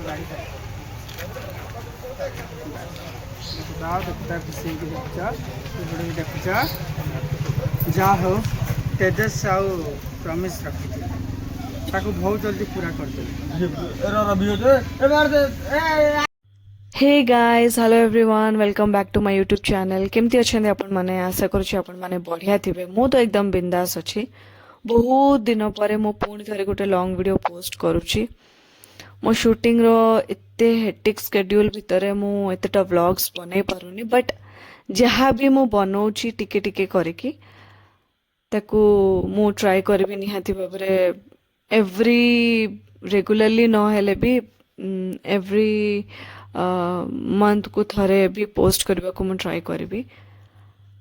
गाड़ी का देखुता खुशी देखुच भिडियो देखुच जहाँ हो तेजस आउ प्रमिश रखी बहुत जल्दी पूरा करदे। Hey guys hello everyone welcome back to my YouTube channel केमती अच्छे आपण मैंने आशा करुच्ची आपण मैंने बढ़िया थे मु तो एकदम बिंदास अच्छी बहुत दिन पर मु पुणी थे गोटे लॉन्ग वीडियो पोस्ट करुच्ची मो शूटिंग रो एते हेक्टिक शेड्यूल भितर मु एतेटा व्लॉग्स बनै पारुनी बट जहाँ भी मु बनाऊची टिके टिके करके ताकू मु ट्राई करबी निहाती भाबरे एवरी रेगुलरली न हेले भी एवरी मंथ को थरे भी पोस्ट करबा को मु ट्राई करबी।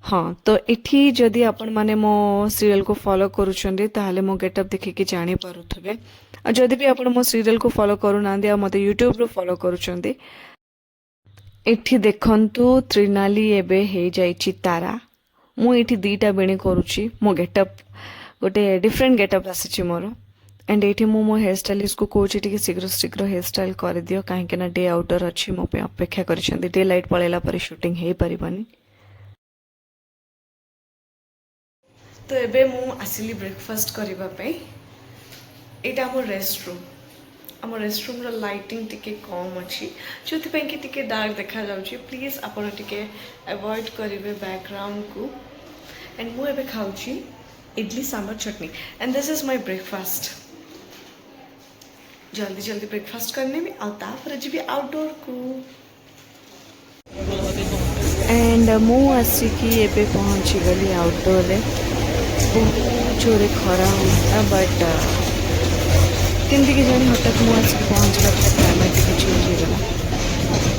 हाँ तो इठी जदि आपण माने मो सीरियल को फॉलो करूछंदी ताहाले मो गेटअप देखिके जानी पारुथबे आ जदि भी आपण मो सीरियल को फॉलो करू नांदी आ मते यूट्यूब रो फॉलो करूछंदी इठी देखंतु त्रिनाली एबे हे जाईची तारा मु इठी दीटा बेणी करूची मो गेटअप गोटे डिफरेंट गेटअप आसीची मोर एंड एठी मो हेयर स्टाइलिस्ट को कोची टिके शीघ्र शीघ्र हेयर स्टाइल कर दियो काहे ना डे आउटर अछि मो पे अपेक्षा करिसंदी डे लाइट पळेला पर शूटिंग हे परिबनी। तो एबे मु आसिली ब्रेकफास्ट करबा पे एटा हमर रेस्टरूम रो लाइटिंग टिके कम अछि जोथि पे कि टिके डार्क देखा जाउछि प्लीज आपण टिके अवॉइड करिवे बैकग्राउंड को एंड मु एबे खाउछि idli sambar chutney and this is my breakfast जल्दी जल्दी ब्रेकफास्ट करने में आ तापर जी आउटडोर को एंड मु आसिकी एबे पहुंची गली आउटडोर रे बहुत जोरे खरा होता बट केमती कि जानी हठात मु आसिक पहुँचला क्लाइमेट टिके चेंज होगला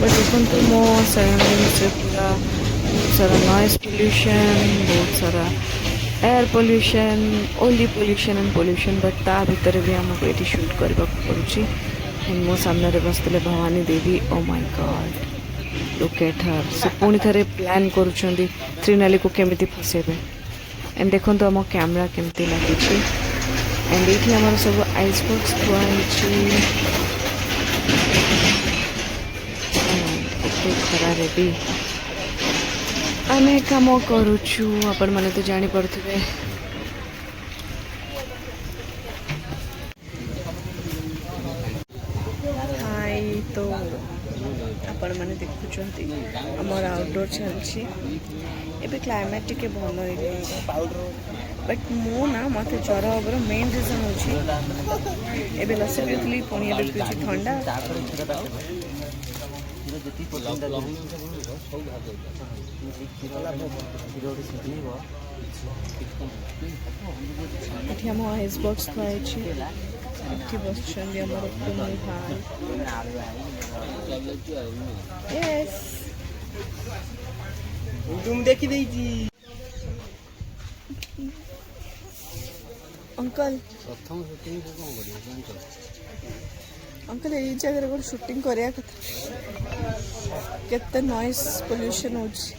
बट देखो तो मो सराउंडिंग से पूरा बहुत सारा नॉइज पोल्यूशन बहुत सारा air pollution only pollution and pollution but ता भीतर भी हमको ये शूट करने पड़ुची एंड मो सामने बसते Bhavani Devi oh my god look at her से पुणी थे प्लान करुँच त्रिनाली को केमिति फसेबे एंड देखो तो आम कैमरा केमती लगी एंड ये आम सब आइस बॉक्स थुआई खरारे भी आमे काम करुचु आपण माने तो जानी पड़थिबे। हाय तो आपण माने देखुचंती हमर आउटडोर चलछि एबे क्लाइमेट टिके भल होई गई बट मो ना मते ज्वर होबर मेन रीजन होछि एबे लस्सी पिउतली पुणी एबे पिउछि ठंडा एठी हम आइस बॉक्स थुआई छी एठी बसछन हमर कुमई भाई यस तुम देखी देजी अंकल प्रथम शूटिंग को कोन करियो जानतो अंकल ये जगह गोटे शूटिंग करिया कथा केते नॉइस पोल्यूशन होछि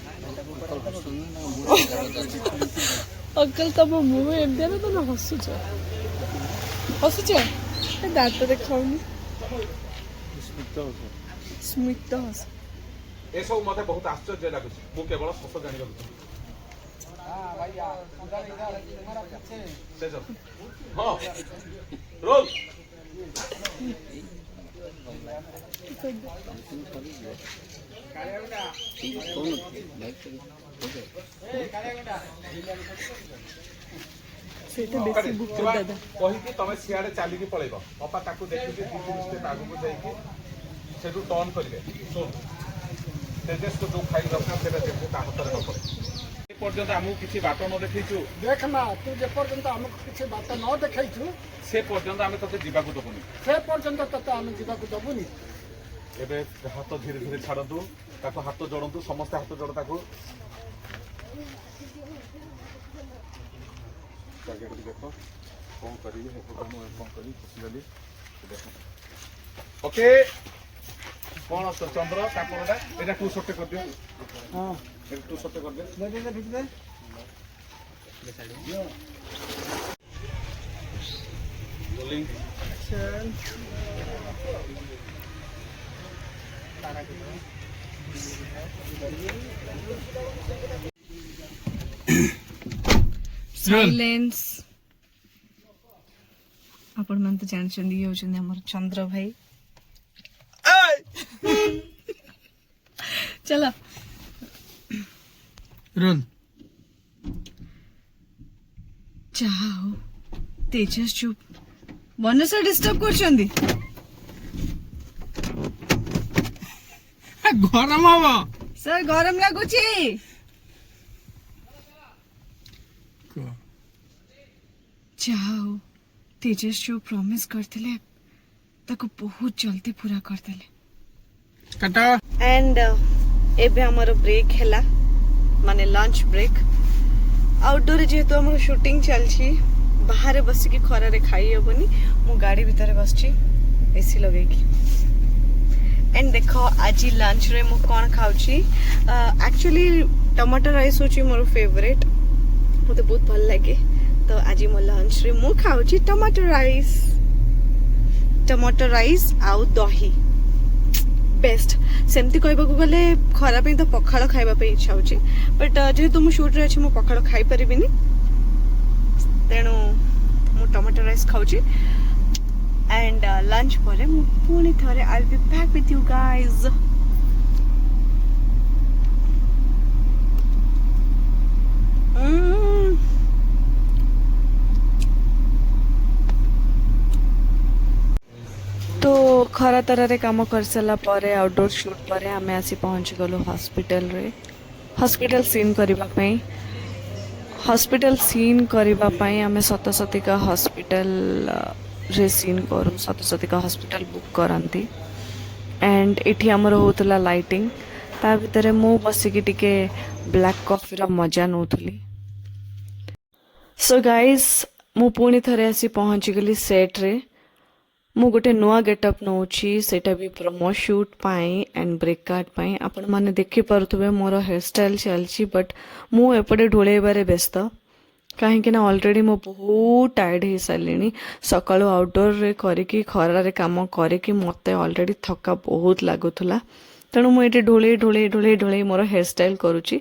अंकल तम मुंह में एमते ना तो हसुछ दांत देखाउनी स्मित हस ए सब मते बहुत आश्चर्य लागुछ मु केवल सस जानि गलु हां भैया उधर तुम्हारा पीछे से सब हां रोल सेटा बेसी बुक कर दादा कहि कि तमे सियाडे चाली कि पळेबो अपा ताकू देखि कि 3 स्टेप आगु को जाई कि सेटू टर्न करिवे सो तेजस को जो खाई दरकार सेटा देखो काम करे न ए पर्यंत हमहु किछि बाट न देखैछु देखना तू जे पर्यंत हमको किछि बात न देखैछु से पर्यंत आमे तते जीवा को दबुनी से पर्यंत तते हम जीवा को दबुनी एबे हाथ धीरे धीरे छाड़ंतु ताको हाथ जोड़ंतु समस्त हाथ जोड़ ताको जाके देखो कौन करिए कौन करी खुशी देखो ओके कौन तो चंद्र कापड़टा एटा टू शॉट कर दियो हां एक टू शॉट कर दे दे रोलिंग एक्शन ସାଇଲେନ୍ସ। ଆପଣମାନେ ତ ଜାଣିଛନ୍ତି ଇଏ ହେଉଛନ୍ତି ଆମର ଚନ୍ଦ୍ର ଭାଇ। ଚାଲ ରୋଲ ଯାହା ହଉ ତେଜସ୍ ଚୁପ୍ ମନସ ଡିଷ୍ଟର୍ବ କରୁଛନ୍ତି। ଗରମ ହବ ସାର୍ ଗରମ ଲାଗୁଛି। ଯାହା ହଉ ତେଜସ୍ ଯୋଉ ପ୍ରମିସ କରିଥିଲେ ତାକୁ ବହୁତ ଜଲ୍ଦି ପୁରା କରିଦେଲେ। କାଟ एंड एबे हमर ब्रेक हैला माने लंच ब्रेक। आउटडोर जेहेतु हमर शूटिंग चलछि बाहर बस की खरा रे खाई हेबनी मु गाड़ी भीतर बसछि एसी लगे की। एंड देखो आज लंच रे मु कोन खाउछि एक्चुअली टमाटर राइस होछि मोर फेवरेट मते बहुत भल लागे तो आज मो लंच रे मु खाउछि टमाटर राइस आउ दही बेस्ट सेमती कहबा को गले खरा पे तो पखाळ खाइबा पे इच्छा होची बट जेहेतु मु शूट रे अछि मु पखाळ खाइ परिबिनी तेणु मु टमाटो राइस खाउची एंड लंच परे मु पुणी थरे I will be back with you guys. तो खरा तरह काम कर सारा पर आउटडोर शूट पर आम आसी पहुँच गलु हॉस्पिटल रे हॉस्पिटल सीन करने हॉस्पिटल सीन करने आम सतसतिका हॉस्पिटल रे सीन करूँ सतसतिका हॉस्पिटल बुक करती एंड इठी आमर होतला लाइटिंग ता भितर मु बसिकी टिके ब्लैक कॉफी रा मजा नौथली। सो गाइस मु पुणी थरे आसी पहुँची गली सेट रे मु गोटे नुआ गेटअप नौची सेटा भी प्रोमो शूट पाई एंड ब्रेक कार्ड पाई आपण माने देखि पारुथबे मोर हेयर स्टाइल चलची बट मु एपटे ढोलेबारे व्यस्त कहीं ना ऑलरेडी मो बहुत टायर्ड हो सारे सकाळु आउटडोर रे करिकी खरा रे काम करिकी मते ऑलरेडी थका बहुत लागुथला तेणु मु एटे ढोले ढोले ढोले ढोले मोर हेयर स्टाइल करूची।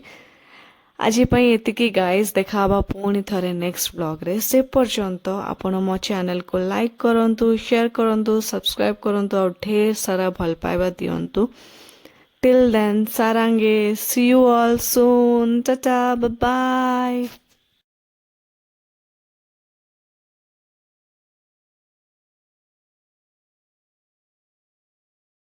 आज एतिकी गाइस देखा पुणी थरे नेक्स्ट ब्लॉग रे से पर्यंत आपण मो चैनल को लाइक करंतु शेयर करंतु सब्सक्राइब करंतु और ढेर सारा भल पाइबा दियंतु। टिल देन सारांगे सी यू ऑल सून टाटा बाय बाय।